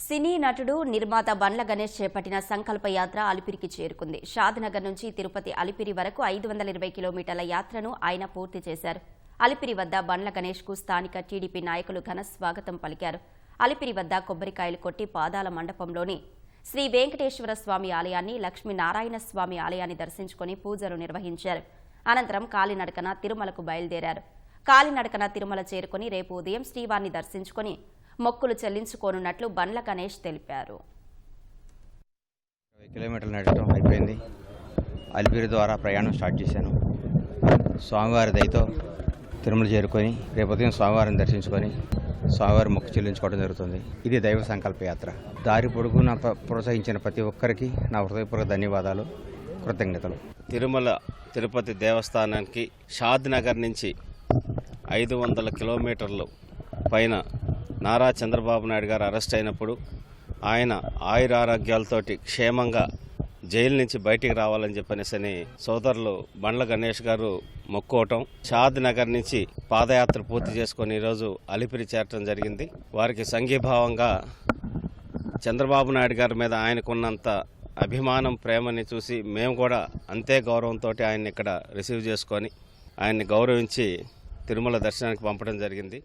సినీ నటుడు నిర్మాత బండ్ల గణేష్ చేపట్టిన సంకల్ప యాత్ర అలిపిరికి చేరుకుంది. షాద్నగర్ నుంచి తిరుపతి అలిపిరి వరకు 520 కిలోమీటర్ల యాత్రను ఆయన పూర్తి చేశారు. అలిపిరి వద్ద బండ్ల గణేష్ కు స్థానిక టీడీపీ నాయకులు ఘన స్వాగతం పలికారు. అలిపిరి వద్ద కొబ్బరికాయలు కొట్టి పాదాల మండపంలోని శ్రీ వెంకటేశ్వర స్వామి ఆలయాన్ని, లక్ష్మీనారాయణ స్వామి ఆలయాన్ని దర్శించుకుని పూజలు నిర్వహించారు. అనంతరం కాలినడకన తిరుమలకు బయలుదేరారు. కాలినడకన తిరుమల చేరుకుని రేపు ఉదయం శ్రీవారిని దర్శించుకుని మొక్కులు చెల్లించుకోనున్నట్లు బండ్ల గణేష్ తెలిపారు. కిలోమీటర్లు నడవడం అయిపోయింది. అలిపిరి ద్వారా ప్రయాణం స్టార్ట్ చేశాను. స్వామివారి దయతో తిరుమల చేరుకొని రేపు ఉదయం స్వామివారిని దర్శించుకొని స్వామివారి మొక్కు చెల్లించుకోవడం జరుగుతుంది. ఇది దైవ సంకల్ప యాత్ర. దారి పొడుగునా ప్రోత్సహించిన ప్రతి ఒక్కరికి నా హృదయపూర్వక ధన్యవాదాలు, కృతజ్ఞతలు. తిరుమల తిరుపతి దేవస్థానానికి షాద్నగర్ నుంచి 500 కిలోమీటర్లు పైన నారా చంద్రబాబు నాయుడు గారు అరెస్ట్ అయినప్పుడు ఆయన ఆయురారోగ్యాలతోటి క్షేమంగా జైలు నుంచి బయటికి రావాలని చెప్పనేసని సోదరులు బండ్ల గణేష్ గారు మొక్కోవటం, షాద్నగర్ నుంచి పాదయాత్ర పూర్తి చేసుకొని ఈరోజు అలిపిరి చేరటం జరిగింది. వారికి సంఘీభావంగా చంద్రబాబు నాయుడు గారి మీద ఆయనకున్నంత అభిమానం, ప్రేమని చూసి మేము కూడా అంతే గౌరవంతో ఆయన్ని ఇక్కడ రిసీవ్ చేసుకొని ఆయన్ని గౌరవించి తిరుమల దర్శనానికి పంపడం జరిగింది.